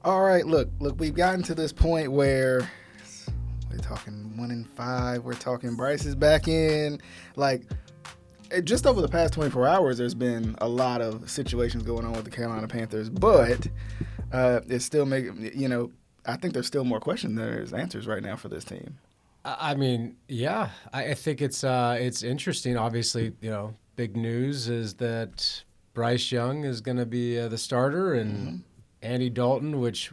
All right, look, we've gotten to this point where we're talking 1-5. We're talking Bryce is back in. Like, just over the past 24 hours, there's been a lot of situations going on with the Carolina Panthers, but it's still making, I think there's still more questions than there's answers right now for this team. I mean, yeah, I think it's interesting. Obviously, big news is that Bryce Young is going to be the starter, and Andy Dalton, which,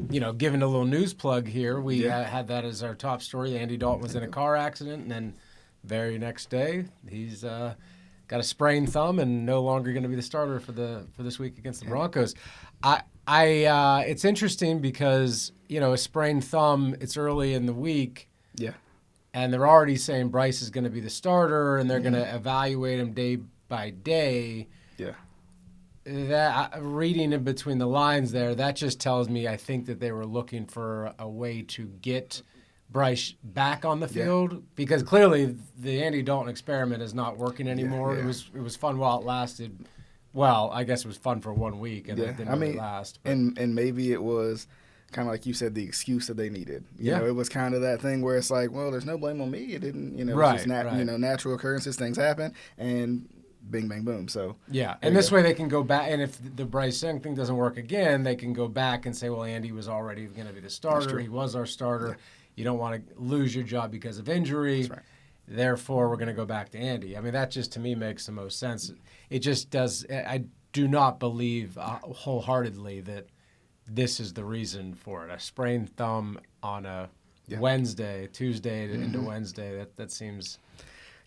given a little news plug here, we had that as our top story. Andy Dalton was in a car accident, and then very next day he's got a sprained thumb and no longer going to be the starter for this week against the Broncos. It's interesting because a sprained thumb. It's early in the week. Yeah. And they're already saying Bryce is going to be the starter, and they're going to evaluate him day by day. Yeah. That reading in between the lines there, that just tells me I think that they were looking for a way to get Bryce back on the field because clearly the Andy Dalton experiment is not working anymore. Yeah. It was fun while it lasted. Well, I guess it was fun for 1 week, and it didn't really last. But. And maybe it was kind of like you said, the excuse that they needed. You know, it was kind of that thing where it's like, well, there's no blame on me. It didn't, it was just natural occurrences, things happen, and bing, bang, boom. So and this way they can go back, and if the Bryce Young thing doesn't work again, they can go back and say, well, Andy was already going to be the starter. He was our starter. Yeah. You don't want to lose your job because of injury. That's right. Therefore, we're going to go back to Andy. I mean, that just to me makes the most sense. It just does. I do not believe wholeheartedly that this is the reason for it. A sprained thumb on a Wednesday, Tuesday into Wednesday. That seems.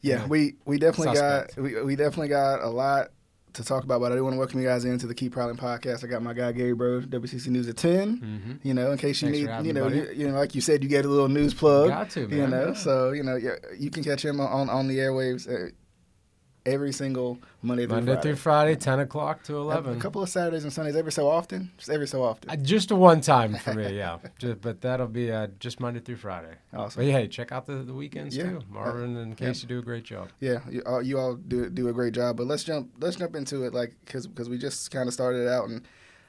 Yeah, we definitely suspect. we definitely got a lot to talk about, but I do want to welcome you guys into the Keep Prowling podcast. I got my guy Gary Brode, WCC News at 10. In case you Thanks need, for having me, like you said, you get a little news plug. Got to, man. So you can catch him on the airwaves every single Monday through Friday, 10 o'clock to 11. A couple of Saturdays and Sundays every so often. Just every so often. Just a one time for me, yeah. But that'll be just Monday through Friday. Awesome. But hey, check out the weekends too. Marvin and Casey do a great job. Yeah, you all do a great job. But let's jump into it, because we just kind of started it out, and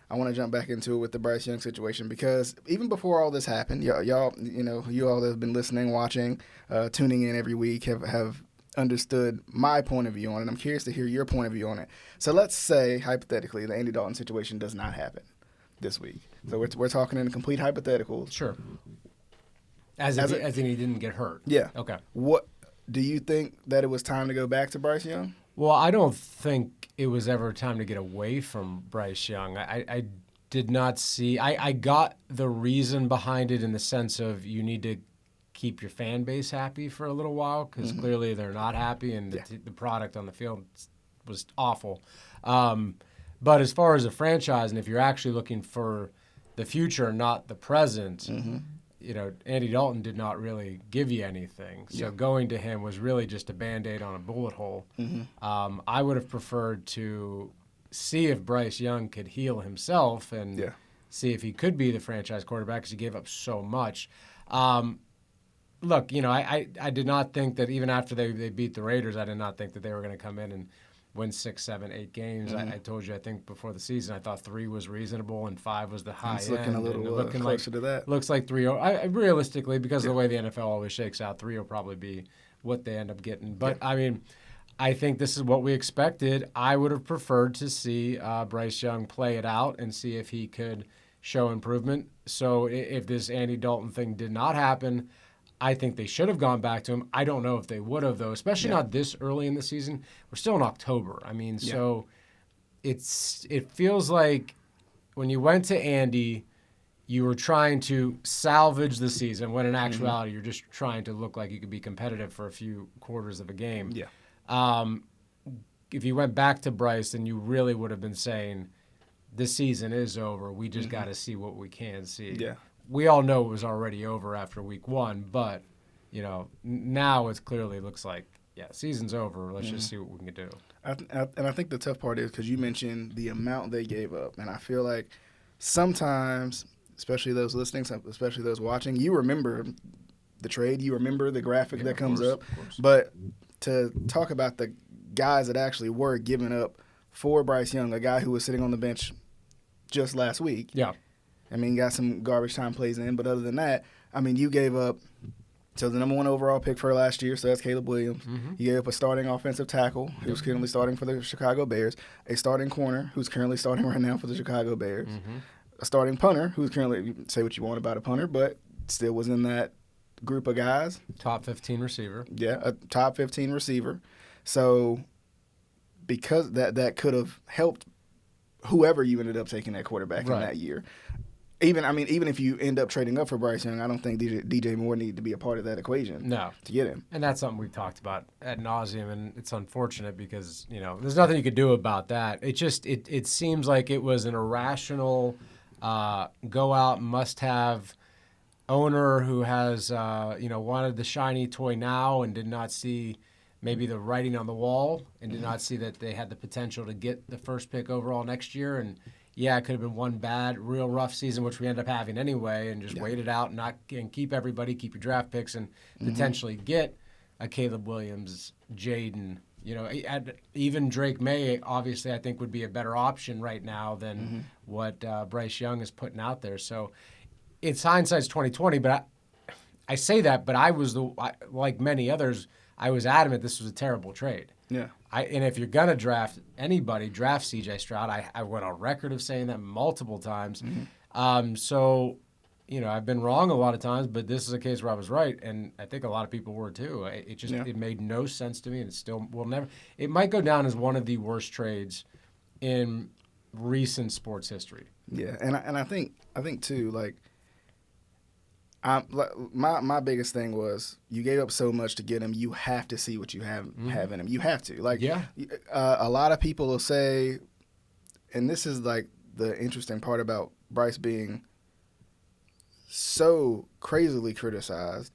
I want to jump back into it with the Bryce Young situation, because even before all this happened, y'all, you all that have been listening, watching, tuning in every week have understood my point of view on it. I'm curious to hear your point of view on it. So let's say, hypothetically, the Andy Dalton situation does not happen this week. So we're talking in complete hypotheticals. Sure. As in he didn't get hurt. Yeah. Okay. What do you think that it was time to go back to Bryce Young? Well, I don't think it was ever time to get away from Bryce Young. I did not see. I got the reason behind it in the sense of you need to keep your fan base happy for a little while, because clearly they're not happy, and the product on the field was awful. But as far as a franchise, and if you're actually looking for the future, not the present, Andy Dalton did not really give you anything. So going to him was really just a Band-Aid on a bullet hole. I would have preferred to see if Bryce Young could heal himself and see if he could be the franchise quarterback, because he gave up so much. Look, I did not think that even after they beat the Raiders, I did not think that they were going to come in and win 6, 7, 8 games. I told you, I think before the season, I thought 3 was reasonable and 5 was the high end. It's looking a little closer to that. Looks like 3. Realistically, because of the way the NFL always shakes out, 3 will probably be what they end up getting. But, I mean, I think this is what we expected. I would have preferred to see Bryce Young play it out and see if he could show improvement. So if this Andy Dalton thing did not happen, I think they should have gone back to him. I don't know if they would have, though, especially not this early in the season. We're still in October. I mean, so it feels like when you went to Andy, you were trying to salvage the season, when in actuality you're just trying to look like you could be competitive for a few quarters of a game. Yeah. If you went back to Bryce, then you really would have been saying, this season is over. We just got to see what we can see. Yeah. We all know it was already over after week 1, but, now it clearly looks like, season's over. Let's just see what we can do. And I think the tough part is, because you mentioned the amount they gave up, and I feel like sometimes, especially those listening, especially those watching, you remember the trade, you remember the graphic that comes up, but to talk about the guys that actually were given up for Bryce Young, a guy who was sitting on the bench just last week. Yeah. I mean, got some garbage time plays in, but other than that, I mean, you gave up the number 1 overall pick for last year, so that's Caleb Williams. Mm-hmm. You gave up a starting offensive tackle who's currently starting for the Chicago Bears, a starting corner who's currently starting right now for the Chicago Bears, a starting punter who's currently, say what you want about a punter, but still was in that group of guys. Top 15 receiver. Yeah, a top 15 receiver. So because that could have helped whoever you ended up taking that quarterback in that year. Even if you end up trading up for Bryce Young, I don't think DJ Moore needed to be a part of that equation. No, to get him. And that's something we've talked about ad nauseum, and it's unfortunate because there's nothing you could do about that. It just it seems like it was an irrational go out must have owner who has wanted the shiny toy now and did not see maybe the writing on the wall and did not see that they had the potential to get the first pick overall next year. And yeah, it could have been one bad, real rough season, which we ended up having anyway, and just wait it out and keep your draft picks, and potentially get a Caleb Williams, Jaden. Even Drake May, obviously, I think would be a better option right now than what Bryce Young is putting out there. So it's hindsight's 2020, but I say that, but I was like many others, I was adamant this was a terrible trade. Yeah. And if you're going to draft anybody, draft C.J. Stroud. I went on record of saying that multiple times. So, I've been wrong a lot of times, but this is a case where I was right, and I think a lot of people were too. It made no sense to me, and it still will never. It might go down as one of the worst trades in recent sports history. Yeah, and I think too, like, my biggest thing was you gave up so much to get him. You have to see what you have in him. You have to. Like, a lot of people will say, and this is like the interesting part about Bryce being so crazily criticized,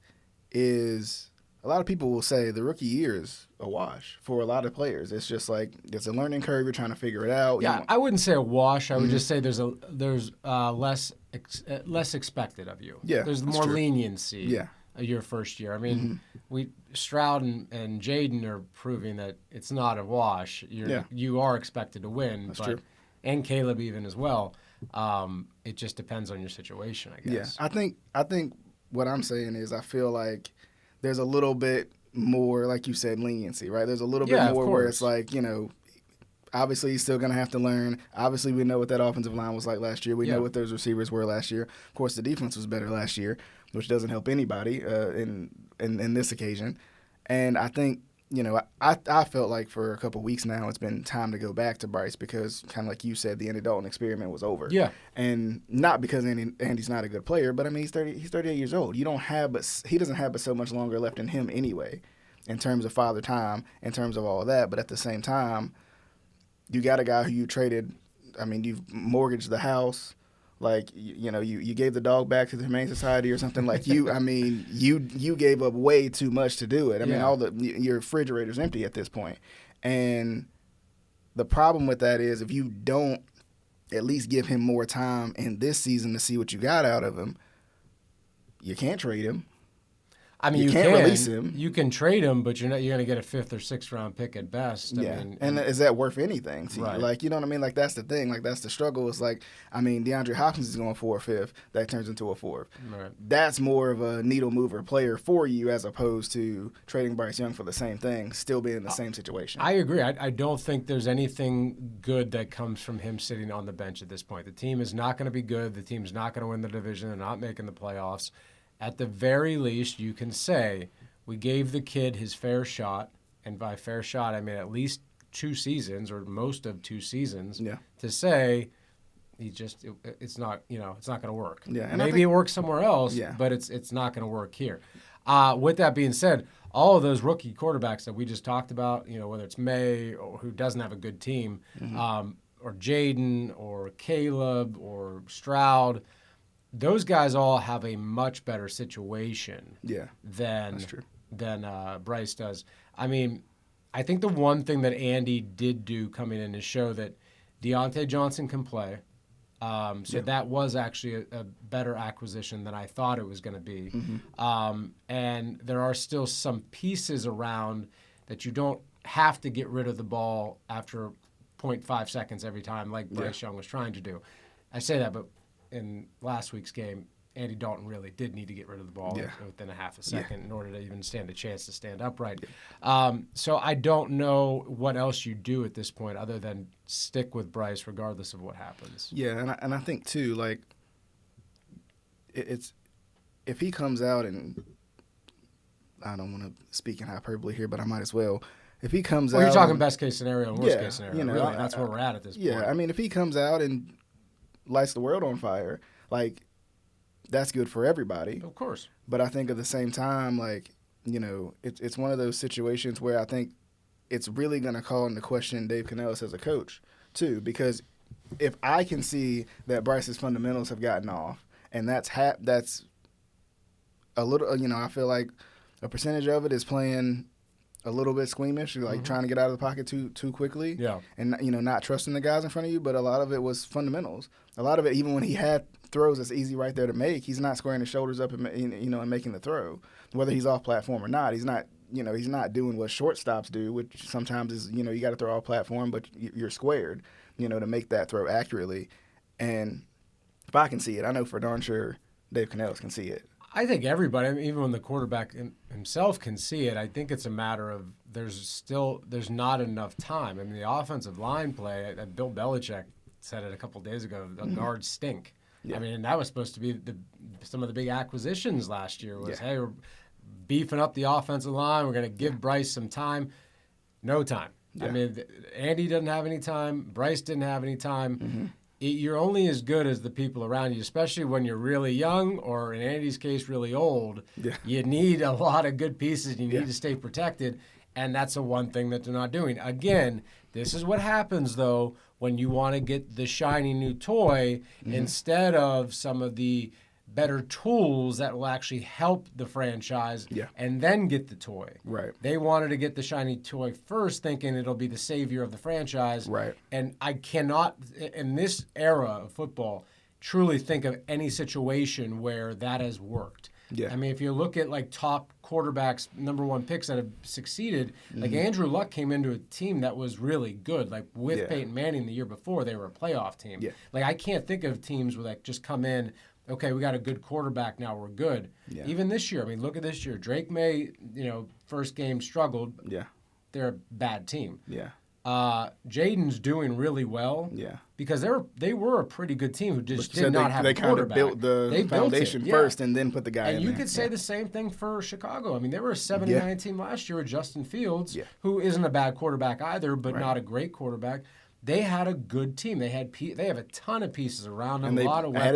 is a lot of people will say the rookie year is a wash for a lot of players. It's just like it's a learning curve. You're trying to figure it out. Yeah, I wouldn't say a wash. I would just say there's less expected of you. Yeah, there's more leniency. Yeah. Your first year. I mean, Stroud and Jaden are proving that it's not a wash. You are expected to win. That's true. And Caleb even as well. It just depends on your situation, I guess. Yeah, I think what I'm saying is I feel like there's a little bit more, like you said, leniency, right? There's a little bit more where it's like, obviously he's still going to have to learn. Obviously we know what that offensive line was like last year. We know what those receivers were last year. Of course, the defense was better last year, which doesn't help anybody in this occasion. And I think, I felt like for a couple of weeks now it's been time to go back to Bryce because, kind of like you said, the Andy Dalton experiment was over. Yeah. And not because Andy's not a good player, but I mean he's 38 years old. He doesn't have but so much longer left in him anyway, in terms of father time, in terms of all of that. But at the same time, you got a guy who you traded. I mean, you've mortgaged the house. Like, you gave the dog back to the Humane Society or something. Like, you gave up way too much to do it. I mean, your refrigerator's empty at this point. And the problem with that is if you don't at least give him more time in this season to see what you got out of him, you can't trade him. I mean, you can't release him. You can trade him, but you're going to get a 5th or 6th round pick at best. Yeah, and is that worth anything to you? Like, you know what I mean? Like, that's the thing. Like, that's the struggle. It's like, I mean, DeAndre Hopkins is going for a 5th. That turns into a 4th. Right. That's more of a needle mover player for you as opposed to trading Bryce Young for the same thing, still being in the same situation. I agree. I don't think there's anything good that comes from him sitting on the bench at this point. The team is not going to be good. The team's not going to win the division. They're not making the playoffs. At the very least, you can say, we gave the kid his fair shot, and by fair shot, I mean at least 2 seasons or most of 2 seasons. Yeah. To say it's not going to work. Yeah, and maybe it works somewhere else, but it's not going to work here. With that being said, all of those rookie quarterbacks that we just talked about, whether it's May or who doesn't have a good team, or Jaden or Caleb or Stroud. Those guys all have a much better situation than Bryce does. I mean, I think the one thing that Andy did do coming in is show that Deontay Johnson can play. That was actually a better acquisition than I thought it was going to be. And there are still some pieces around that you don't have to get rid of the ball after 0.5 seconds every time like Bryce Young was trying to do. I say that, but in last week's game, Andy Dalton really did need to get rid of the ball within a half a second in order to even stand a chance to stand upright. So I don't know what else you do at this point other than stick with Bryce regardless of what happens. Yeah, and I think, too, like, it's if he comes out and I don't want to speak in hyperbole here, but I might as well. If he comes out, you're talking best case scenario and worst case scenario. You know, really, that's where we're at this point. Yeah, I mean, if he comes out and lights the world on fire, like, that's good for everybody. Of course. But I think at the same time, like, you know, it's one of those situations where I think it's really going to call into question Dave Canellis as a coach, too, because if I can see that Bryce's fundamentals have gotten off, and that's a little, you know, I feel like a percentage of it is playing a little bit squeamish, like trying to get out of the pocket too quickly, and, you know, not trusting the guys in front of you. But a lot of it was fundamentals. A lot of it, even when he had throws that's easy right there to make, he's not squaring his shoulders up and, you know, and making the throw, whether he's off platform or not. He's not, you know, he's not doing what shortstops do, which sometimes is, you know, you got to throw off platform, but you're squared, you know, to make that throw accurately. And if I can see it, I know for darn sure Dave Canellis can see it. I think everybody, I mean, even when the quarterback himself can see it, I think it's a matter of there's not enough time. I mean, the offensive line play, Bill Belichick said it a couple of days ago, the guards stink. Yeah. I mean, and that was supposed to be some of the big acquisitions last year was, hey, we're beefing up the offensive line. We're going to give Bryce some time. No time. Yeah. I mean, Andy doesn't have any time. Bryce didn't have any time. You're only as good as the people around you, especially when you're really young or, in Andy's case, really old. Yeah. You need a lot of good pieces. You need to stay protected, and that's the one thing that they're not doing. Again, this is what happens, though, when you want to get the shiny new toy instead of some of the better tools that will actually help the franchise and then get the toy. Right. They wanted to get the shiny toy first, thinking it'll be the savior of the franchise. Right. And I cannot, in this era of football, truly think of any situation where that has worked. Yeah. I mean, if you look at like top quarterbacks, number one picks that have succeeded, like Andrew Luck came into a team that was really good. Like with Peyton Manning the year before, they were a playoff team. Yeah. Like I can't think of teams where like just come in, okay, we got a good quarterback now, we're good. Yeah. Even this year, I mean, look at this year. Drake May, you know, first game struggled. Yeah. They're a bad team. Yeah. Jaden's doing really well. Yeah. Because they were a pretty good team who just did not have a quarterback. They kind of built the foundation first and then put the guy in there. And you could say the same thing for Chicago. I mean, they were a 7-9 team last year with Justin Fields, who isn't a bad quarterback either, but not a great quarterback. They had a good team. They have a ton of pieces around them, and a lot of weapons.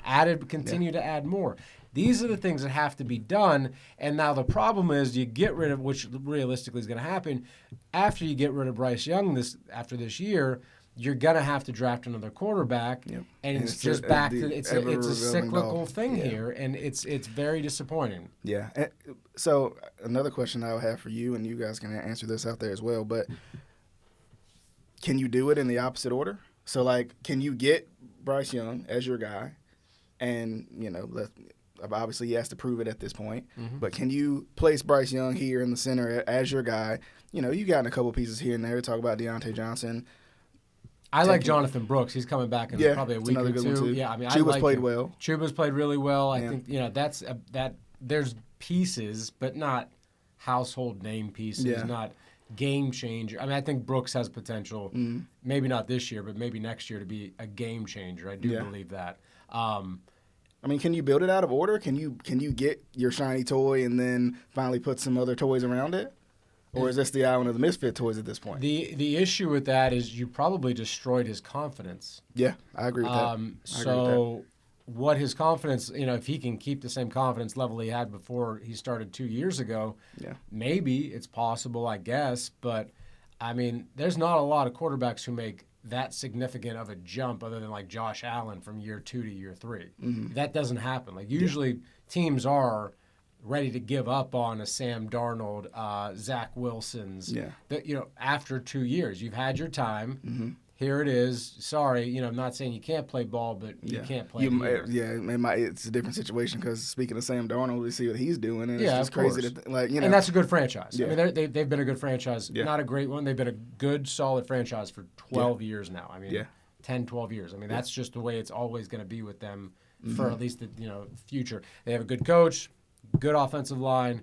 Added more. Continue to add more. These are the things that have to be done. And now the problem is you get rid of, which realistically is going to happen, after you get rid of Bryce Young after this year, you're going to have to draft another quarterback. Yep. And it's just back to it's a cyclical thing here, and it's very disappointing. Yeah. So another question I would have for you, and you guys can answer this out there as well, but can you do it in the opposite order? So, like, can you get Bryce Young as your guy? And, you know, obviously he has to prove it at this point. But can you place Bryce Young here in the center as your guy? You know, you got a couple pieces here and there. Talk about Deontay Johnson. I like Jonathan Brooks. He's coming back in probably a week or two. Yeah, I mean, Chuba's played well. Chuba's played really well. I think, you know, there's pieces, but not household name pieces, not game changer. I mean, I think Brooks has potential, maybe not this year, but maybe next year to be a game changer. I do believe that. I mean, can you build it out of order? Can you get your shiny toy and then finally put some other toys around it? Or is this the island of the misfit toys at this point? The issue with that is you probably destroyed his confidence. Yeah, I agree with that. What his confidence, you know, if he can keep the same confidence level he had before he started 2 years ago, maybe it's possible, I guess. But, I mean, there's not a lot of quarterbacks who make that significant of a jump other than, like, Josh Allen from year 2 to year 3. That doesn't happen. Like, usually teams are ready to give up on a Sam Darnold, Zach Wilson's. That, you know, after 2 years. You've had your time. Here it is. Sorry, you know, I'm not saying you can't play ball, but you can't play here. It's a different situation because speaking of Sam Darnold, we see what he's doing, and it's just crazy. And that's a good franchise. I mean, they've been a good franchise. Not a great one. They've been a good, solid franchise for 12 years now. I mean, 10, 12 years. I mean, that's just the way it's always going to be with them for at least the future. They have a good coach, good offensive line,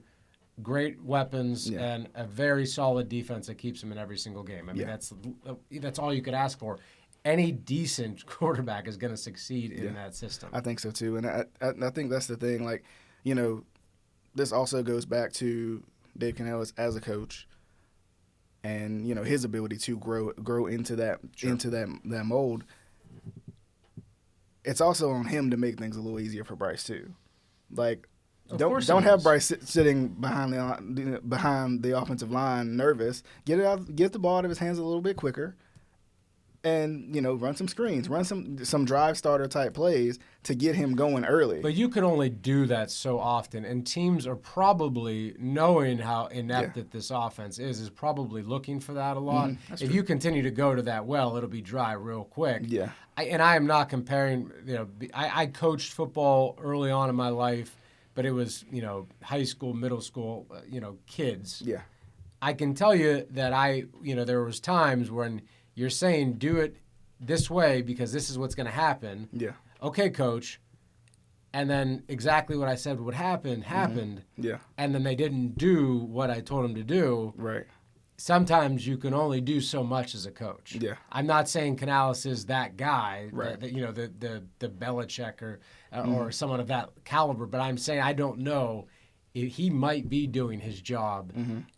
great weapons, and a very solid defense that keeps them in every single game. I mean, that's all you could ask for. Any decent quarterback is going to succeed in that system. I think so too, and I think that's the thing. Like, this also goes back to Dave Canales as a coach, and his ability to grow into that that mold. It's also on him to make things a little easier for Bryce too. Like, don't have Bryce sitting behind the offensive line nervous. Get the ball out of his hands a little bit quicker, and run some screens, run some drive starter type plays to get him going early. But you can only do that so often, and teams are probably, knowing how inept that this offense is probably looking for that a lot. If you continue to go to that well, it'll be dry real quick. Yeah. I am not comparing. I coached football early on in my life, but it was high school, middle school, kids. Yeah. I can tell you that there was times when you're saying do it this way because this is what's going to happen. Yeah. Okay, coach. And then exactly what I said would happen happened. Yeah. And then they didn't do what I told them to do. Right. Sometimes you can only do so much as a coach. Yeah. I'm not saying Canales is that guy, right. the Belichick or someone of that caliber, but I'm saying I don't know. He might be doing his job,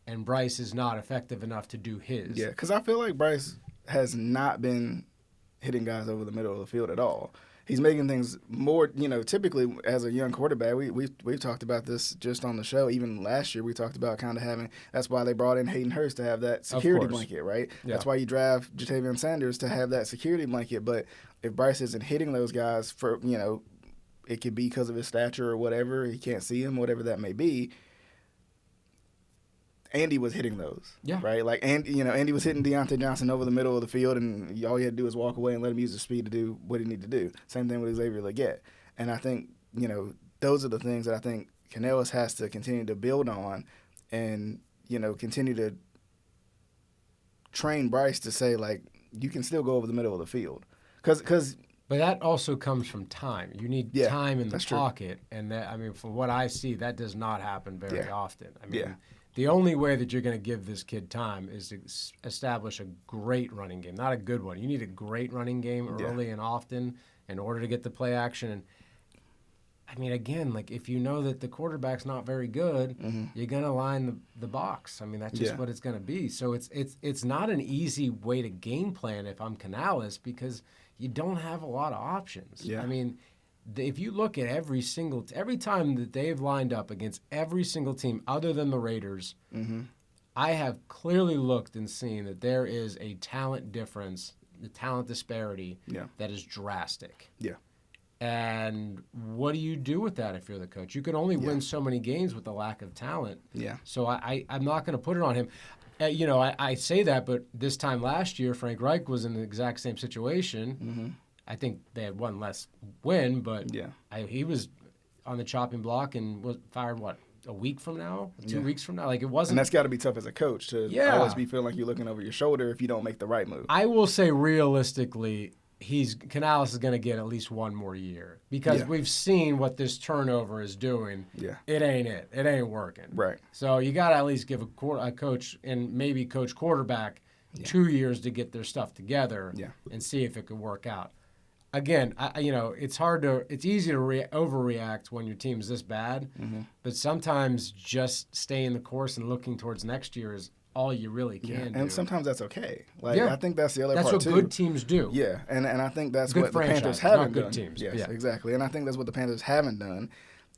and Bryce is not effective enough to do his. Yeah, because I feel like Bryce has not been hitting guys over the middle of the field at all. He's making things more, typically as a young quarterback, we've talked about this just on the show. Even last year we talked about kind of having, that's why they brought in Hayden Hurst to have that security blanket, right? Yeah. That's why you draft Jatavion Sanders to have that security blanket. But if Bryce isn't hitting those guys for, it could be because of his stature or whatever, he can't see him, whatever that may be. Andy was hitting those, right? Like, Andy was hitting Deontay Johnson over the middle of the field, and all he had to do was walk away and let him use his speed to do what he needed to do. Same thing with Xavier Legette. And I think, those are the things that I think Canales has to continue to build on and, continue to train Bryce to say, like, you can still go over the middle of the field. But that also comes from time. You need time in the pocket, and that, from what I see, that does not happen very often. The only way that you're going to give this kid time is to establish a great running game, not a good one. You need a great running game early and often in order to get the play action. And again, like, if you know that the quarterback's not very good, you're going to line the box. That's just what it's going to be. So it's not an easy way to game plan if I'm Canales, because you don't have a lot of options. Yeah. If you look at every time that they've lined up against every single team other than the Raiders, I have clearly looked and seen that there is a talent difference, the talent disparity that is drastic. Yeah. And what do you do with that if you're the coach? You can only win so many games with the lack of talent. Yeah. So I'm not going to put it on him. I say that, but this time last year, Frank Reich was in the exact same situation. I think they had one less win, but he was on the chopping block and was fired, a week from now? 2 weeks from now? Like, it wasn't. And that's got to be tough as a coach to always be feeling like you're looking over your shoulder if you don't make the right move. I will say realistically, Canales is going to get at least one more year because we've seen what this turnover is doing. Yeah. It ain't working. Right. So you got to at least give a coach and maybe coach quarterback 2 years to get their stuff together and see if it could work out. Again, it's easy to overreact when your team's this bad, but sometimes just staying the course and looking towards next year is all you really can do. And sometimes that's okay. I think that's the other part, too. That's what good teams do. Yeah, and I think that's what the Panthers haven't done. Good teams. Yes, exactly. And I think that's what the Panthers haven't done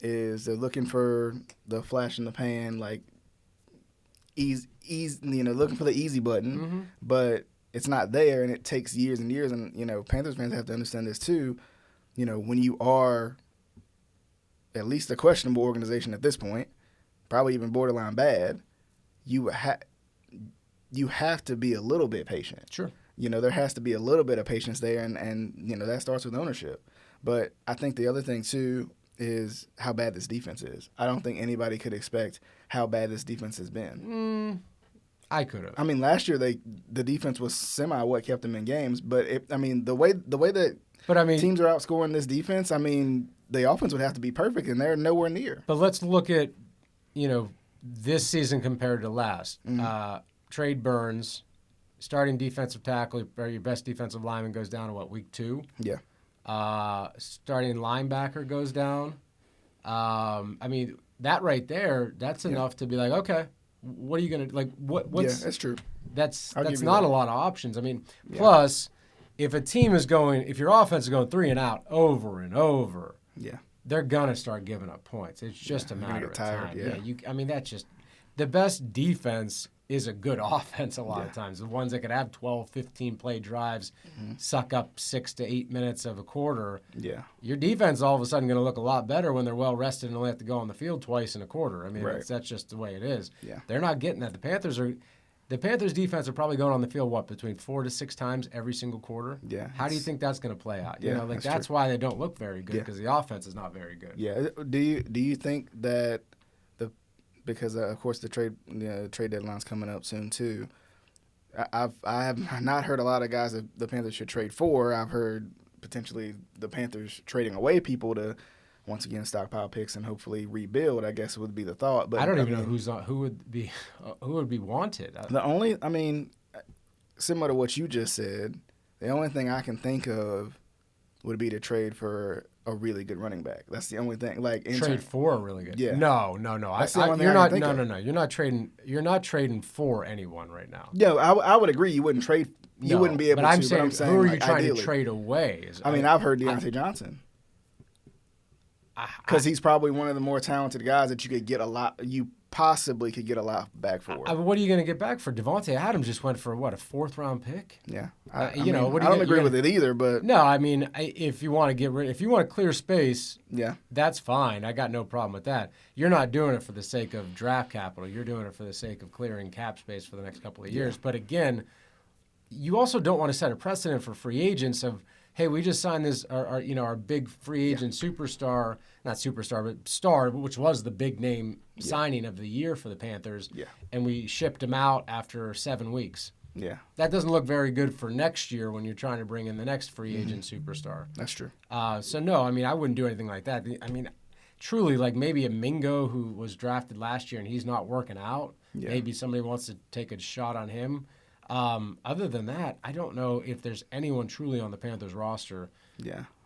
is they're looking for the flash in the pan, like, looking for the easy button, but it's not there, and it takes years and years. And, Panthers fans have to understand this, too. When you are at least a questionable organization at this point, probably even borderline bad, you have to be a little bit patient. Sure. There has to be a little bit of patience there, and that starts with ownership. But I think the other thing, too, is how bad this defense is. I don't think anybody could expect how bad this defense has been. I could have. I mean, last year the defense was semi what kept them in games, but the way that teams are outscoring this defense, I mean, the offense would have to be perfect, and they're nowhere near. But let's look at, this season compared to last. Trade Burns, starting defensive tackle, or your best defensive lineman goes down in week 2? Yeah. Starting linebacker goes down. I mean, that right there, that's enough to be like, okay, what are you gonna like? What's yeah, that's true. That's not a lot of options. I mean, plus, if a team is if your offense is going 3 and out over and over, they're gonna start giving up points. It's just a matter of time. I mean, that's just the best defense is a good offense a lot of times. The ones that could have 12, 15 play drives, suck up 6 to 8 minutes of a quarter. Yeah. Your defense is all of a sudden going to look a lot better when they're well rested and only have to go on the field twice in a quarter. I mean, that's just the way it is. Yeah. They're not getting that. The Panthers defense are probably going on the field, between 4 to 6 times every single quarter? Yeah. How do you think that's going to play out? That's why they don't look very good, because the offense is not very good. Yeah. Do you think that because of course the trade deadline's coming up soon too. I have not heard a lot of guys that the Panthers should trade for. I've heard potentially the Panthers trading away people to once again stockpile picks and hopefully rebuild. I guess would be the thought. But I don't even know who would be wanted. Similar to what you just said, the only thing I can think of would be to trade for a really good running back. That's the only thing. Trade for a really good. Yeah. No. You're not. No. You're not trading. You're not trading for anyone right now. Yeah, I would agree. You wouldn't trade. You wouldn't be able to. But I'm saying, who are you trying ideally to trade away? I've heard Deontay Johnson. Because he's probably one of the more talented guys that you could get a lot. You possibly could get a lot back for. What are you going to get back for? Devontae Adams just went for a 4th-round pick. Yeah, I don't agree with it either. But no, I mean, if you want to clear space, that's fine. I got no problem with that. You're not doing it for the sake of draft capital. You're doing it for the sake of clearing cap space for the next couple of years. But again, you also don't want to set a precedent for free agents of, hey, we just signed this, our big free agent superstar, not superstar, but star, which was the big name signing of the year for the Panthers, and we shipped him out after 7 weeks. Yeah. That doesn't look very good for next year when you're trying to bring in the next free agent superstar. That's true. So, no, I mean, I wouldn't do anything like that. I mean, truly, like maybe a Mingo who was drafted last year and he's not working out, maybe somebody wants to take a shot on him. Other than that, I don't know if there's anyone truly on the Panthers roster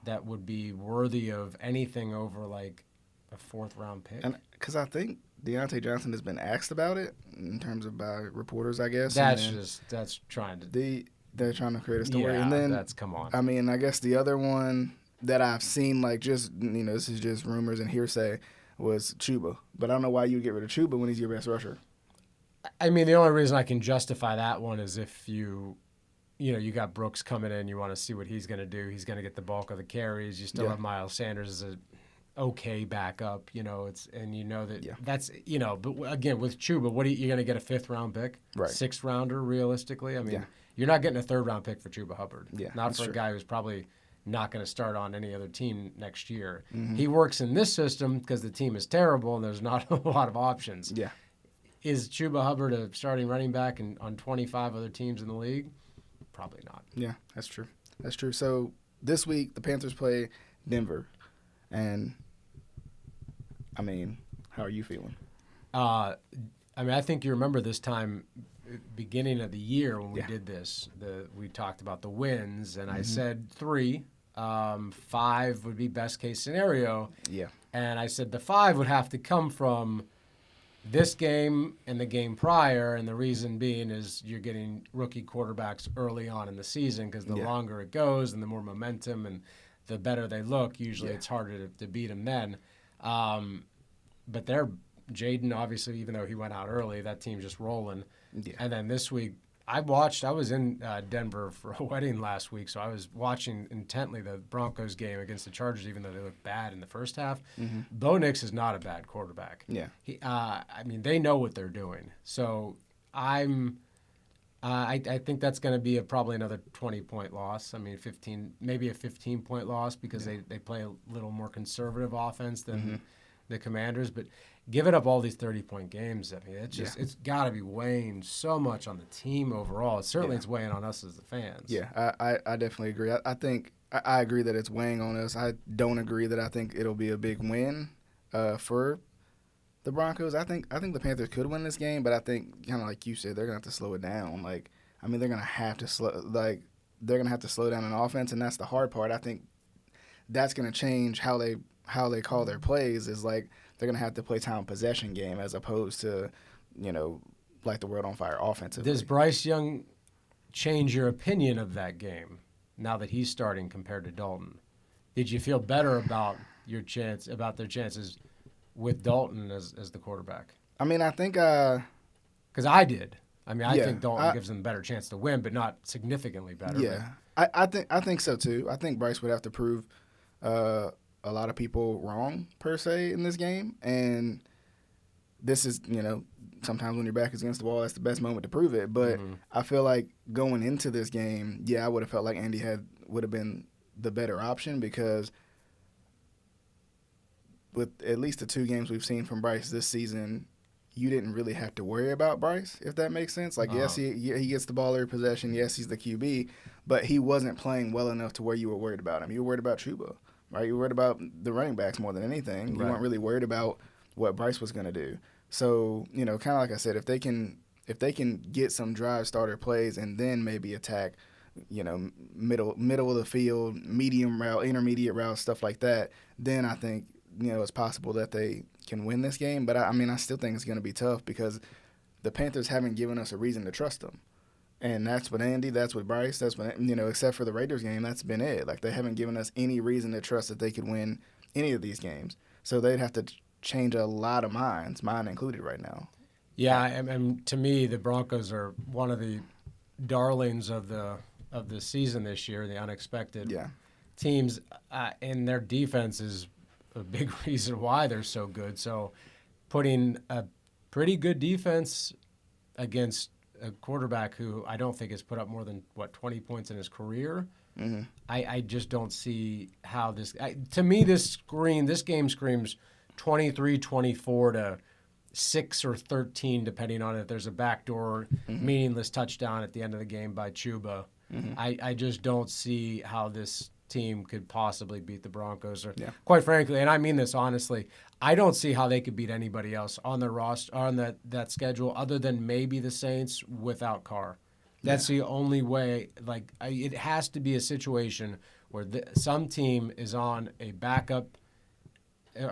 that would be worthy of anything over like a 4th-round pick. And because I think Deontay Johnson has been asked about it in terms of by reporters, I guess. That's trying to. They're trying to create a story, yeah, and then that's come on. I mean, I guess the other one that I've seen, like just this is just rumors and hearsay, was Chuba. But I don't know why you get rid of Chuba when he's your best rusher. I mean, the only reason I can justify that one is if you got Brooks coming in, you want to see what he's going to do. He's going to get the bulk of the carries. You still have Miles Sanders as a okay backup. That's but again with Chuba, you're going to get a 5th-round pick, right? 6th-rounder realistically. I mean, you're not getting a 3rd-round pick for Chuba Hubbard. Yeah, not for a guy who's probably not going to start on any other team next year. Mm-hmm. He works in this system because the team is terrible and there's not a lot of options. Yeah. Is Chuba Hubbard a starting running back on 25 other teams in the league? Probably not. Yeah, that's true. That's true. So this week the Panthers play Denver, and I mean, how are you feeling? I think you remember this time, beginning of the year when we did this. We talked about the wins, and I said 3. 5 would be best case scenario. Yeah. And I said the 5 would have to come from this game and the game prior, and the reason being is you're getting rookie quarterbacks early on in the season because the longer it goes and the more momentum and the better they look, usually it's harder to beat them then. But Jaden, obviously, even though he went out early, that team's just rolling. Yeah. And then this week, I was in Denver for a wedding last week, so I was watching intently the Broncos game against the Chargers, even though they looked bad in the first half. Mm-hmm. Bo Nix is not a bad quarterback. Yeah. They know what they're doing. So I think that's going to be probably another 20-point loss. I mean, maybe a 15-point loss because they play a little more conservative offense than the Commanders. But giving up all these 30-point games, I mean, it's got to be weighing so much on the team overall. Certainly it's weighing on us as the fans. Yeah, I definitely agree. I think I agree that it's weighing on us. I don't agree that I think it'll be a big win for the Broncos. I think the Panthers could win this game, but I think, kind of like you said, they're going to have to slow it down. Like, I mean, they're going to have to slow down an offense, and that's the hard part. I think that's going to change how they call their plays. Is like they're going to have to play time possession game as opposed to, like the world on fire offensively. Does Bryce Young change your opinion of that game now that he's starting compared to Dalton? Did you feel better about their chances with Dalton as the quarterback? I mean, I think because I did. I mean, I think Dalton gives them a better chance to win, but not significantly better. Yeah, I think so too. I think Bryce would have to prove a lot of people wrong per se in this game, and this is sometimes when your back is against the wall, that's the best moment to prove it. But I feel like going into this game, I would have felt like Andy would have been the better option, because with at least the 2 games we've seen from Bryce this season, you didn't really have to worry about Bryce, if that makes sense. Like, yes, he gets the ball every possession. Yes, he's the QB, but he wasn't playing well enough to where you were worried about him. You were worried about Chuba, right? You were worried about the running backs more than anything. You weren't really worried about what Bryce was going to do. So, kind of like I said, if they can get some drive starter plays and then maybe attack, middle of the field, medium route, intermediate route, stuff like that, then I think it's possible that they can win this game. But I still think it's going to be tough, because the Panthers haven't given us a reason to trust them. And that's with Andy, that's with Bryce, that's with, except for the Raiders game, that's been it. Like, they haven't given us any reason to trust that they could win any of these games. So they'd have to change a lot of minds, mine included right now. Yeah, and to me, the Broncos are one of the darlings of the season this year, the unexpected teams, and their defense is a big reason why they're so good. So putting a pretty good defense against a quarterback who I don't think has put up more than 20 points in his career. Mm-hmm. I just don't see how this. To me, this game screams 23-24 to 6 or 13, depending on if there's a backdoor meaningless touchdown at the end of the game by Chuba. Mm-hmm. I just don't see how this team could possibly beat the Broncos. Or, quite frankly, and I mean this honestly, I don't see how they could beat anybody else on their roster, on that schedule, other than maybe the Saints without Carr. That's the only way. Like, it has to be a situation where some team is on a backup,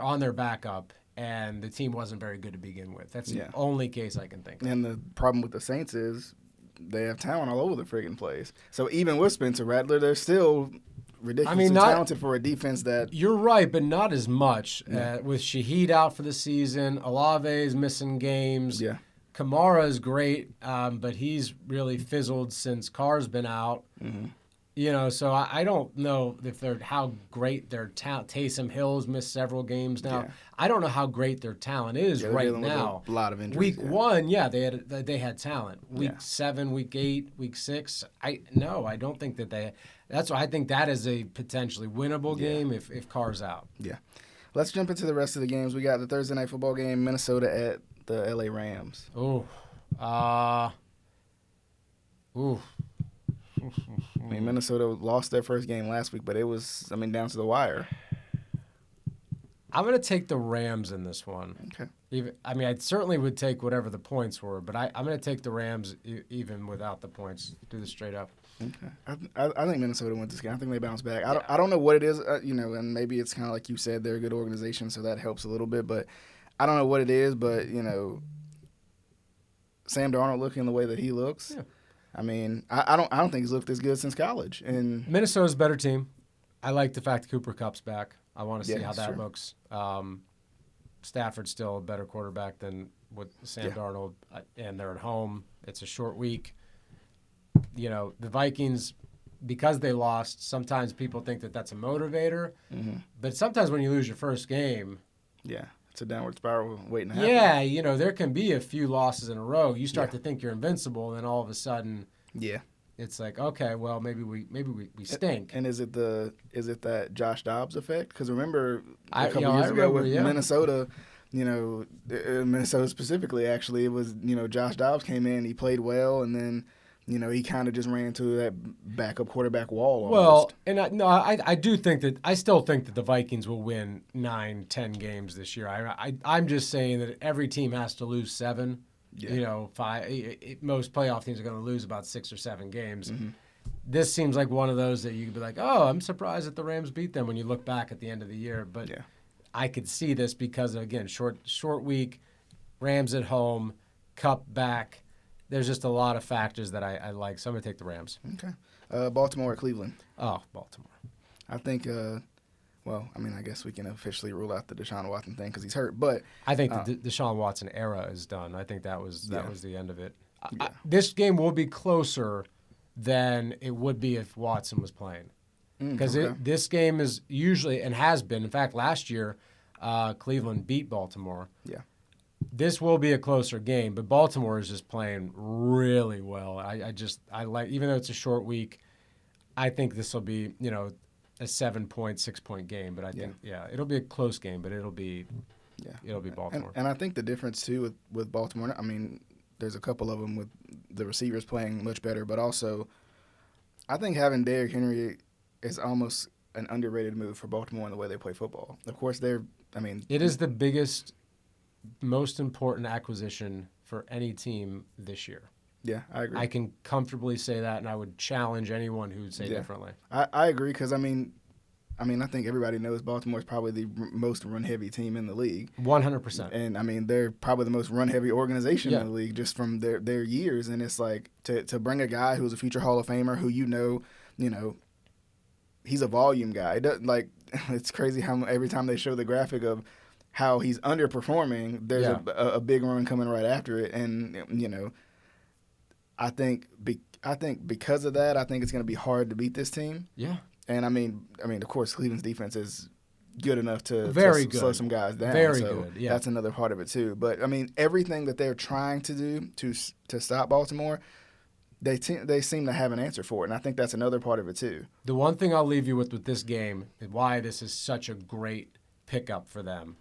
on their backup, and the team wasn't very good to begin with. That's the only case I can think of. And the problem with the Saints is they have talent all over the friggin' place. So even with Spencer Rattler, they're still ridiculously talented for a defense that... You're right, but not as much. With Shaheed out for the season, Olave's missing games. Yeah. Kamara is great, but he's really fizzled since Carr's been out. Mm-hmm. So I don't know if how great their talent. Taysom Hill's missed several games now. Yeah. I don't know how great their talent is right now. A lot of injuries. Week 1, they had talent. Week 7, week 8, week 6. I don't think that they. That's why I think that is a potentially winnable game if Carr's out. Yeah. Let's jump into the rest of the games. We got the Thursday night football game, Minnesota at the LA Rams. Minnesota lost their first game last week, but it was, down to the wire. I'm going to take the Rams in this one. Okay. I certainly would take whatever the points were, but I'm going to take the Rams even without the points. Do this straight up. Okay. I think Minnesota wins this game. I think they bounce back. I don't know what it is, and maybe it's kind of like you said, they're a good organization, so that helps a little bit, but I don't know what it is, but, Sam Darnold looking the way that he looks. Yeah. I don't think he's looked as good since college. And Minnesota's a better team. I like the fact that Cooper Kupp's back. I want to see how that looks. Stafford's still a better quarterback than with Sam Darnold, and they're at home. It's a short week. The Vikings, because they lost, sometimes people think that that's a motivator. Mm-hmm. But sometimes when you lose your first game, it's a downward spiral waiting to happen. Yeah, there can be a few losses in a row. You start to think you're invincible, and then all of a sudden, it's like, okay, well, maybe we stink. And is it that Josh Dobbs effect? Because remember a couple years ago with Minnesota, Minnesota specifically, actually, it was, Josh Dobbs came in, he played well, and then, he kind of just ran into that backup quarterback wall almost. Well, and I still think that the Vikings will win 9-10 games this year. I'm just saying that every team has to lose 7. Yeah. 5. Most playoff teams are going to lose about 6 or 7 games. Mm-hmm. This seems like one of those that you could be like, oh, I'm surprised that the Rams beat them when you look back at the end of the year. But Yeah. I could see this because, again, short week, Rams at home, Cup back. There's just a lot of factors that I like. So I'm going to take the Rams. Okay. Baltimore or Cleveland? Oh, Baltimore. I think, I guess we can officially rule out the Deshaun Watson thing because he's hurt. But I think the Deshaun Watson era is done. I think that was the end of it. Yeah. This game will be closer than it would be if Watson was playing. Because this game is usually, and has been, in fact, last year, Cleveland beat Baltimore. Yeah. This will be a closer game, but Baltimore is just playing really well. I like, even though it's a short week, I think this will be, a 7-point, 6-point game. But I think, it'll be a close game, but it'll be Baltimore. And I think the difference, too, with Baltimore, there's a couple of them with the receivers playing much better, but also I think having Derrick Henry is almost an underrated move for Baltimore in the way they play football. Of course, it is the biggest, most important acquisition for any team this year. Yeah, I agree. I can comfortably say that, and I would challenge anyone who would say differently. I agree because, I think everybody knows Baltimore is probably the most run-heavy team in the league. 100%. And they're probably the most run-heavy organization in the league just from their years. And it's like to bring a guy who's a future Hall of Famer who he's a volume guy. It doesn't, it's crazy how every time they show the graphic of how he's underperforming, there's a big run coming right after it. And, I think because of that, I think it's going to be hard to beat this team. Yeah. And of course, Cleveland's defense is good enough to slow some guys down. Very good. Yeah. That's another part of it too. But everything that they're trying to do to stop Baltimore, they seem to have an answer for it, and I think that's another part of it too. The one thing I'll leave you with this game, and why this is such a great pickup for them.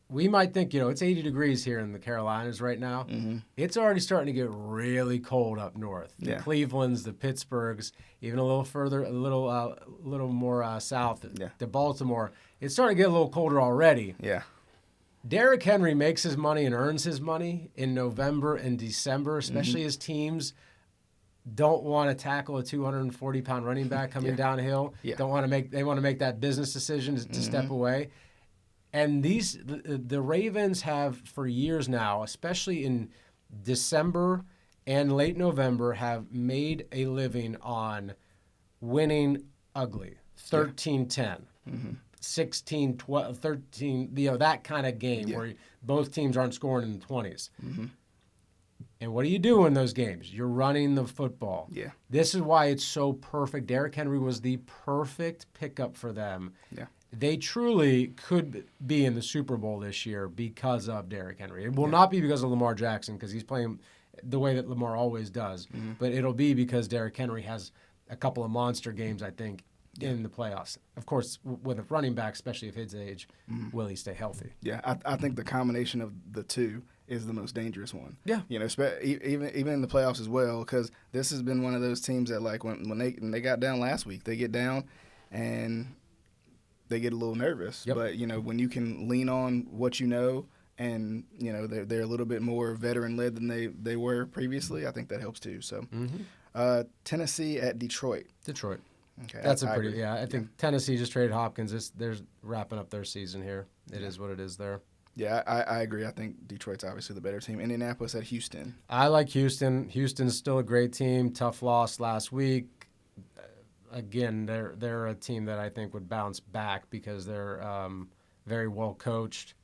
We might think, it's 80 degrees here in the Carolinas right now. Mm-hmm. It's already starting to get really cold up north. The Clevelands, the Pittsburghs, even a little further, a little more south, to Baltimore. It's starting to get a little colder already. Yeah. Derrick Henry makes his money and earns his money in November and December, especially as teams don't want to tackle a 240-pound running back coming downhill. Yeah. They want to make that business decision to step away. And the Ravens have for years now, especially in December and late November, have made a living on winning ugly, 13-10, 16-12, 13, that kind of game where both teams aren't scoring in the 20s. Mm-hmm. And what do you do in those games? You're running the football. Yeah. This is why it's so perfect. Derrick Henry was the perfect pickup for them. Yeah. They truly could be in the Super Bowl this year because of Derrick Henry. It will not be because of Lamar Jackson because he's playing the way that Lamar always does. Mm-hmm. But it'll be because Derrick Henry has a couple of monster games, I think, in the playoffs. Of course, with a running back, especially of his age, will he stay healthy? Yeah, I think the combination of the two is the most dangerous one. Yeah. Even in the playoffs as well, because this has been one of those teams that, when they got down last week, they get down and they get a little nervous. Yep. But, when you can lean on what and, they're a little bit more veteran-led than they were previously, I think that helps too. So, Tennessee at Detroit. Detroit. Okay, that's I think Tennessee just traded Hopkins. They're wrapping up their season here. It is what it is there. Yeah, I agree. I think Detroit's obviously the better team. Indianapolis at Houston. I like Houston. Houston's still a great team. Tough loss last week. Again, they're a team that I think would bounce back because they're very well coached.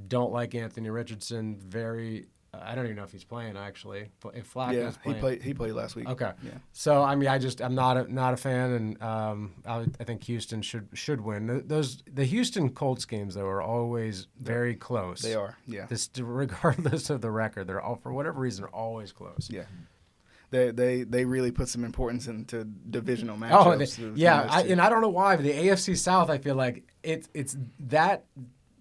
Don't like Anthony Richardson. I don't even know if he's playing actually. If Flacco's playing, he played last week. Okay. Yeah. So I'm not a fan, and I think Houston should win. The Houston Colts games though are always very close. They are. Yeah. Regardless of the record, they're all, for whatever reason, they're always close. Yeah. They really put some importance into divisional matchups. And I don't know why, but the AFC South, I feel like it's that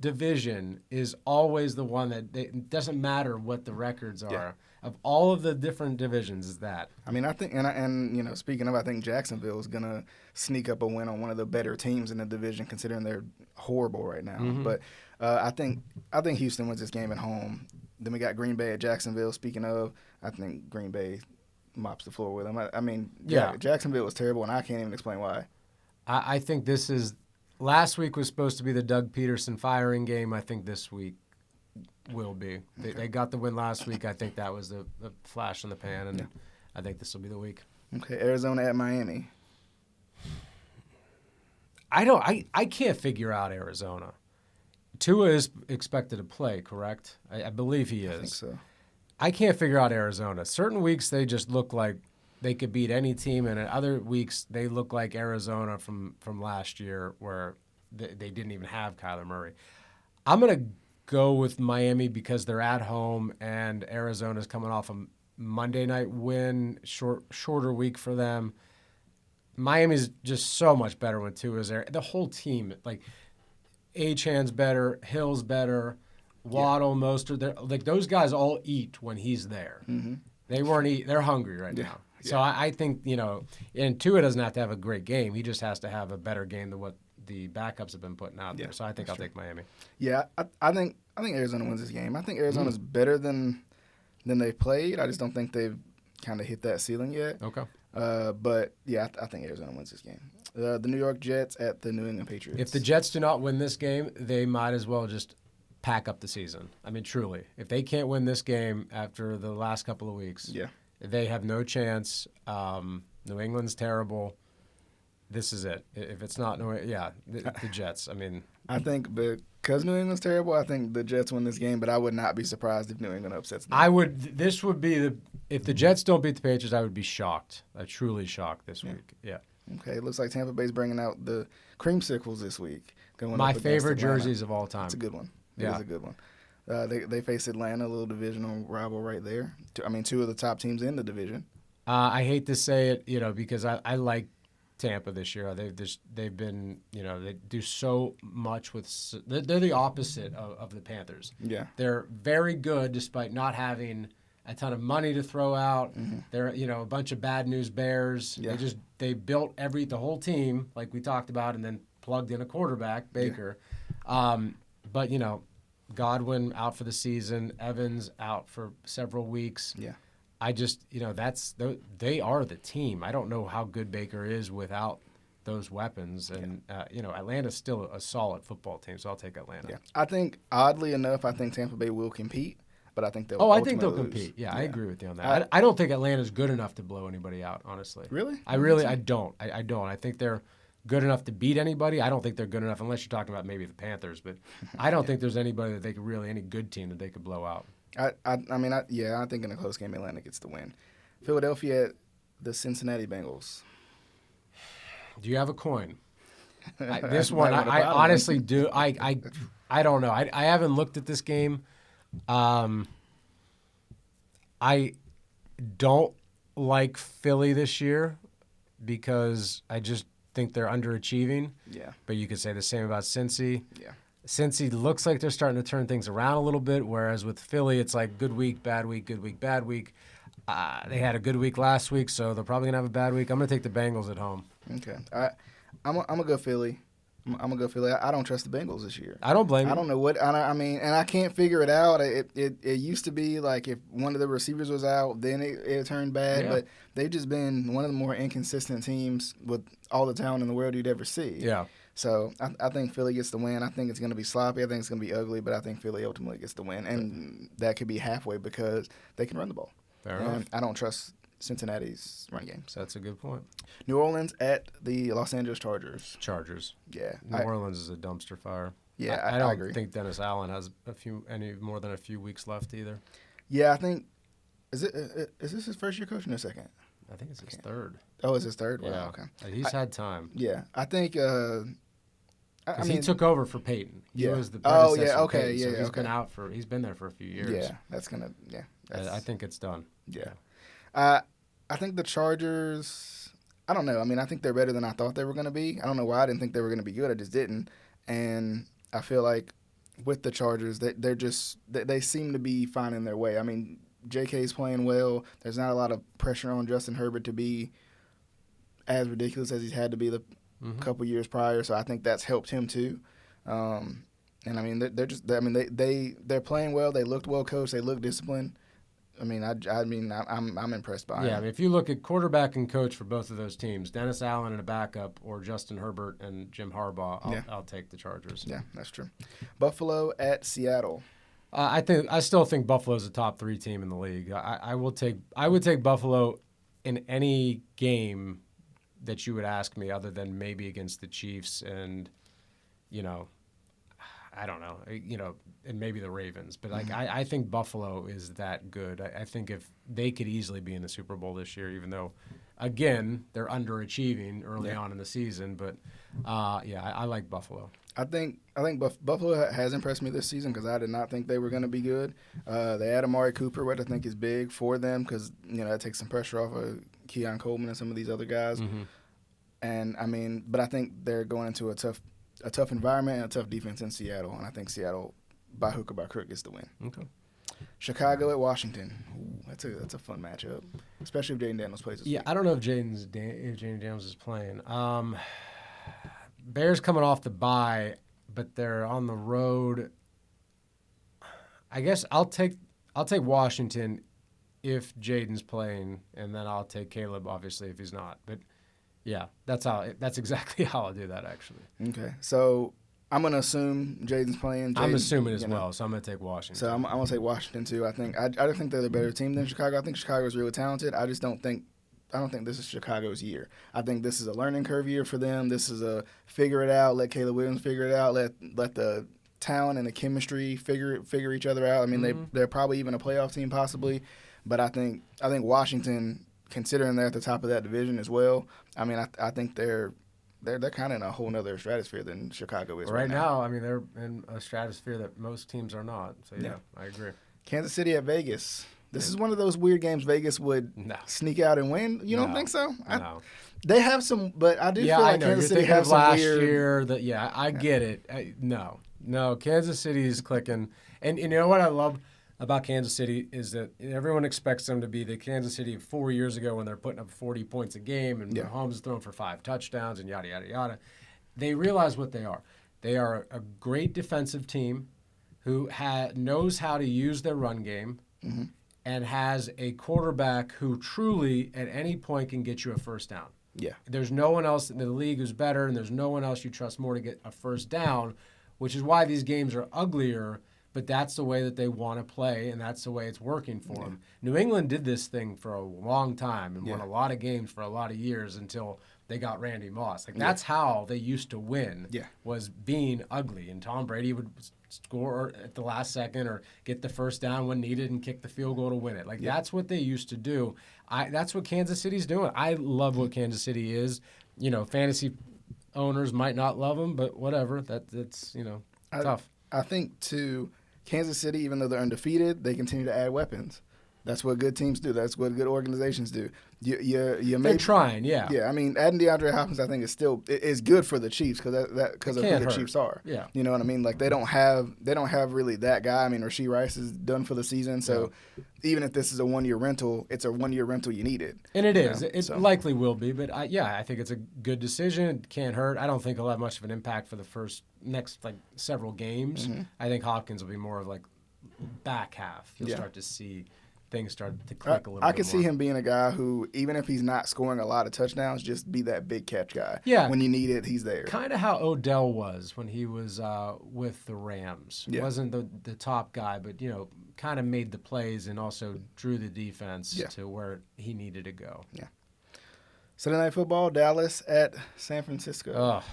division is always the one that it doesn't matter what the records are. Of all of the different divisions, is that. I mean, I think, and speaking of, I think Jacksonville is going to sneak up a win on one of the better teams in the division, considering they're horrible right now. Mm-hmm. But I think Houston wins this game at home. Then we got Green Bay at Jacksonville. Speaking of, I think Green Bay mops the floor with them. I mean, Jacksonville was terrible, and I can't even explain why. I think this is – last week was supposed to be the Doug Peterson firing game. I think this week will be. They got the win last week. I think that was a flash in the pan, and I think this will be the week. Okay, Arizona at Miami. I can't figure out Arizona. Tua is expected to play, correct? I believe he is. I think so. I can't figure out Arizona. Certain weeks they just look like they could beat any team, and in other weeks they look like Arizona from last year where they didn't even have Kyler Murray. I'm going to go with Miami because they're at home, and Arizona's coming off a Monday night win, shorter week for them. Miami's just so much better when Tua's there. The whole team, like Achan's better, Hill's better, Waddle, Mostert, like those guys all eat when he's there. Mm-hmm. They weren't eat. They're hungry right now. So I think, and Tua doesn't have to have a great game. He just has to have a better game than what the backups have been putting out there. So I think I'll take Miami. Yeah, I think Arizona wins this game. I think Arizona's better than they've played. I just don't think they've kind of hit that ceiling yet. Okay. But yeah, I think Arizona wins this game. The New York Jets at the New England Patriots. If the Jets do not win this game, they might as well just pack up the season. I mean, truly, if they can't win this game after the last couple of weeks, they have no chance. New England's terrible. This is it. If it's not, the Jets. I mean, I think because New England's terrible, I think the Jets win this game. But I would not be surprised if New England upsets them. This would be if the Jets don't beat the Patriots, I would be shocked. Truly shocked this week. Yeah. Okay. It looks like Tampa Bay's bringing out the creamsicles this week. My favorite jerseys of all time. It's a good one. It's a good one. They face Atlanta, a little divisional rival right there. I mean, two of the top teams in the division. I hate to say it, because I like Tampa this year. They've been, they do so much with. They're the opposite of the Panthers. Yeah, they're very good despite not having a ton of money to throw out. Mm-hmm. They're a bunch of bad news Bears. Yeah. They built the whole team like we talked about, and then plugged in a quarterback, Baker. Yeah. But Godwin out for the season, Evans out for several weeks. Yeah. I just, they are the team. I don't know how good Baker is without those weapons. And, Atlanta's still a solid football team, so I'll take Atlanta. Yeah. I think, oddly enough, Tampa Bay will compete, but I think they'll I think they'll compete. Yeah, I agree with you on that. I don't think Atlanta's good enough to blow anybody out, honestly. Really? I don't. I don't. I think they're good enough to beat anybody. I don't think they're good enough, unless you're talking about maybe the Panthers, but I don't think there's anybody that they could any good team that they could blow out. I think in a close game, Atlanta gets the win. Philadelphia at the Cincinnati Bengals. Do you have a coin? This one, I honestly do. I don't know. I haven't looked at this game. I don't like Philly this year because I just think they're underachieving. Yeah. But you could say the same about Cincy. Yeah. Cincy looks like they're starting to turn things around a little bit, whereas with Philly, it's like good week, bad week, good week, bad week. They had a good week last week, so they're probably going to have a bad week. I'm going to take the Bengals at home. Okay. I'm going to go Philly. I'm going to go Philly. I don't trust the Bengals this year. I don't blame you. I don't know what – I mean, and I can't figure it out. It used to be like if one of the receivers was out, then it turned bad. Yeah. But they've just been one of the more inconsistent teams with all the talent in the world you'd ever see. Yeah. So I think Philly gets the win. I think it's going to be sloppy. I think it's going to be ugly, but I think Philly ultimately gets the win. And that could be halfway because they can run the ball. Fair enough. I don't trust Cincinnati's run game. So that's a good point. New Orleans at the Los Angeles Chargers. Chargers. Yeah. New Orleans is a dumpster fire. Yeah, I don't agree. think Dennis Allen has any more than a few weeks left either. Yeah, I think is this his first year coaching or second? I think it's his third. Oh, it's his third? Wow, yeah. Okay. He's had time. Yeah. I think he took over for Peyton. He was the predecessor. Oh, yeah, okay, Peyton, yeah, so he's been there for a few years. Yeah, I think it's done. Yeah. I think the Chargers, I don't know. I mean, I think they're better than I thought they were going to be. I don't know why I didn't think they were going to be good. I just didn't. And I feel like with the Chargers. They seem to be finding their way. I mean, J.K.'s playing well. There's not a lot of pressure on Justin Herbert to be as ridiculous as he's had to be the couple years prior. So I think that's helped him too. And I mean, they're playing well. They looked well coached. They look disciplined. I mean, I'm impressed by him. Yeah, I mean, if you look at quarterback and coach for both of those teams, Dennis Allen and a backup, or Justin Herbert and Jim Harbaugh, I'll take the Chargers. Yeah, that's true. Buffalo at Seattle. I still think Buffalo's a top 3 team in the league. I would take Buffalo in any game that you would ask me, other than maybe against the Chiefs and, I don't know, and maybe the Ravens. But I think Buffalo is that good. I think if they could easily be in the Super Bowl this year, even though, again, they're underachieving early on in the season. But I like Buffalo. I think Buffalo has impressed me this season because I did not think they were going to be good. They add Amari Cooper, which I think is big for them because that takes some pressure off of Keon Coleman and some of these other guys. And I mean, but I think they're going into a tough environment and a tough defense in Seattle, and I think Seattle, by hook or by crook, gets the win. Okay. Chicago at Washington. Ooh, that's a fun matchup, especially if Jaden Daniels plays this week. I don't know if Jaden Daniels is playing. Bears coming off the bye, but they're on the road. I guess I'll take Washington if Jaden's playing, and then I'll take Caleb obviously if he's not. But yeah, that's exactly how I'll do that actually. Okay, so I'm gonna assume Jaden's playing. I'm assuming as well, so I'm gonna take Washington. So I'm gonna take Washington too. I don't think they're the better team than Chicago. I think Chicago's really talented. I don't think this is Chicago's year. I think this is a learning curve year for them. This is a figure it out. Let Caleb Williams figure it out. Let the talent and the chemistry figure each other out. I mean, they're probably even a playoff team possibly, but I think Washington, considering they're at the top of that division as well, I mean, I think they're kind of in a whole nother stratosphere than Chicago is right now. I mean, they're in a stratosphere that most teams are not. So yeah. I agree. Kansas City at Vegas. This is one of those weird games Vegas would sneak out and win. You don't think so? No. They have some, but I do feel like Kansas City has some last weird... year. I get it. No, Kansas City is clicking. And you know what I love about Kansas City is that everyone expects them to be the Kansas City of 4 years ago when they're putting up 40 points a game and Mahomes is throwing for 5 touchdowns and yada, yada, yada. They realize what they are. They are a great defensive team who knows how to use their run game and has a quarterback who truly at any point can get you a first down. Yeah. There's no one else in the league who's better, and there's no one else you trust more to get a first down, which is why these games are uglier, but that's the way that they want to play, and that's the way it's working for them. New England did this thing for a long time and won a lot of games for a lot of years until they got Randy Moss. That's how they used to win, was being ugly, and Tom Brady would score at the last second or get the first down when needed and kick the field goal to win it. That's what they used to do. That's what Kansas City's doing. I love what Kansas City is. Fantasy owners might not love them, but whatever. That's tough. I think, too, Kansas City, even though they're undefeated, they continue to add weapons. That's what good teams do. That's what good organizations do. They're trying, yeah. Yeah, I mean, adding DeAndre Hopkins, I think, is good for the Chiefs because of who the Chiefs are. Yeah, you know what I mean. They don't have really that guy. I mean, Rashee Rice is done for the season, so even if this is a 1 year rental, it's a 1 year rental you needed. And it is. It likely will be, but I think it's a good decision. It can't hurt. I don't think it'll have much of an impact for the next several games. I think Hopkins will be more of back half. You'll start to see things start to click a little bit more. I could see him being a guy who, even if he's not scoring a lot of touchdowns, just be that big catch guy. Yeah. When you need it, he's there. Kind of how Odell was when he was with the Rams. He wasn't the top guy, but, kind of made the plays and also drew the defense to where he needed to go. Yeah. Sunday Night Football, Dallas at San Francisco.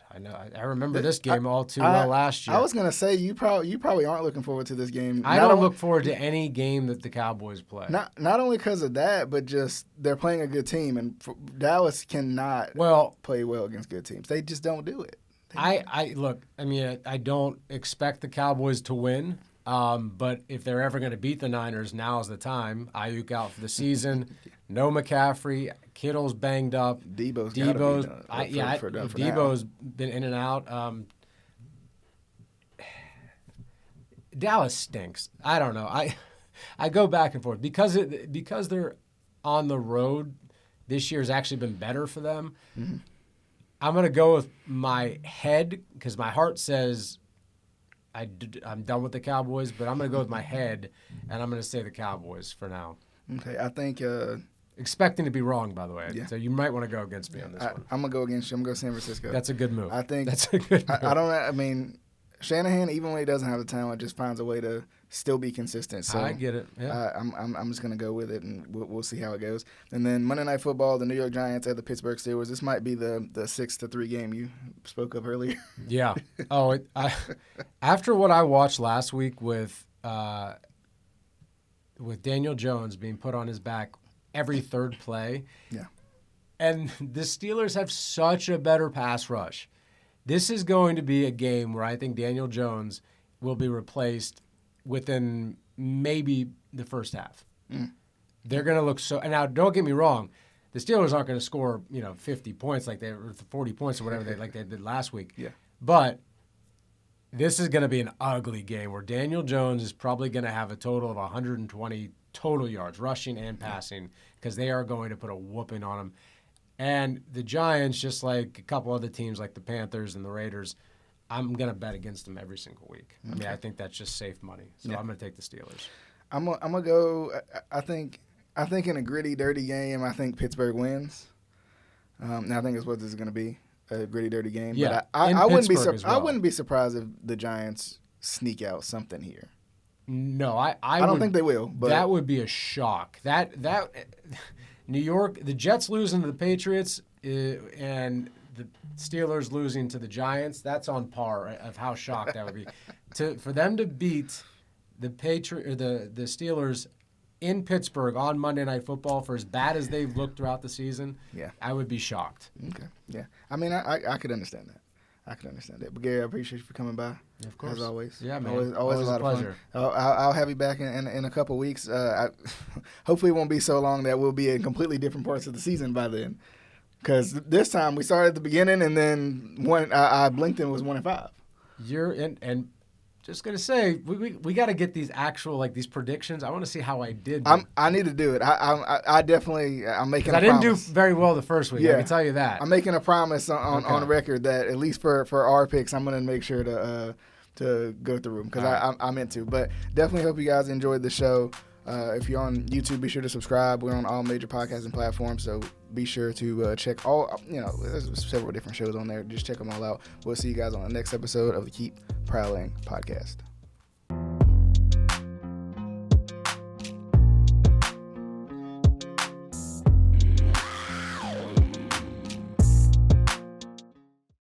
I know. I remember this game all too well last year. I was gonna say you probably aren't looking forward to this game. I don't look forward to any game that the Cowboys play. Not only because of that, but just they're playing a good team, and Dallas cannot play well against good teams. They just don't do it. I don't expect the Cowboys to win. But if they're ever going to beat the Niners, now's the time. Ayuk out for the season. No McCaffrey. Kittle's banged up. Debo's been in and out. Dallas stinks. I don't know. I go back and forth because they're on the road. This year has actually been better for them. Mm-hmm. I'm going to go with my head because my heart says I'm done with the Cowboys, but I'm going to go with my head, and I'm going to say the Cowboys for now. Okay, I think expecting to be wrong, by the way. Yeah. So you might want to go against me on this one. I'm going to go against you. I'm going to go San Francisco. That's a good move. I think that's a good move. I mean, Shanahan, even when he doesn't have the talent, just finds a way to still be consistent. So I get it. Yeah. I'm just going to go with it, and we'll see how it goes. And then Monday Night Football, the New York Giants at the Pittsburgh Steelers. This might be the 6-3 game you spoke of earlier. Yeah. Oh, after what I watched last week with Daniel Jones being put on his back every third play. Yeah. And the Steelers have such a better pass rush. This is going to be a game where I think Daniel Jones will be replaced within maybe the first half. Mm. They're going to look so. And now, don't get me wrong, the Steelers aren't going to score 50 points like or 40 points or whatever they did last week. Yeah. But this is going to be an ugly game where Daniel Jones is probably going to have a total of 120 total yards, rushing and passing, because they are going to put a whooping on him. And the Giants, just like a couple other teams like the Panthers and the Raiders, I'm going to bet against them every single week. Okay. I mean, I think that's just safe money. So I'm going to take the Steelers. I'm gonna go. I think in a gritty, dirty game, I think Pittsburgh wins. Now I think it's what this is going to be, a gritty, dirty game. Yeah, but I wouldn't be. well. I wouldn't be surprised if the Giants sneak out something here. No, I don't think they will. But that would be a shock. That New York, the Jets losing to the Patriots, and the Steelers losing to the Giants. That's on par of how shocked that would be. For them to beat the the Steelers in Pittsburgh on Monday Night Football, for as bad as they've looked throughout the season, I would be shocked. Okay, yeah. I mean, I could understand that. But Gary, I appreciate you for coming by. Of course. As always. Yeah, man. Always a lot of fun. I'll have you back in a couple weeks. Hopefully it won't be so long that we'll be in completely different parts of the season by then. Because this time we started at the beginning, and then I blinked and was 1-5. You're in, and just gonna say we got to get these actual these predictions. I want to see how I did. I need to do it. I definitely I'm making. I didn't do very well the first week. Yeah. I can tell you that. I'm making a promise on record that at least for our picks, I'm gonna make sure to go through them because I'm meant to. But definitely hope you guys enjoyed the show. If you're on YouTube, be sure to subscribe. We're on all major podcasting platforms, so be sure to check all. There's several different shows on there. Just check them all out. We'll see you guys on the next episode of the Keep Prowling podcast.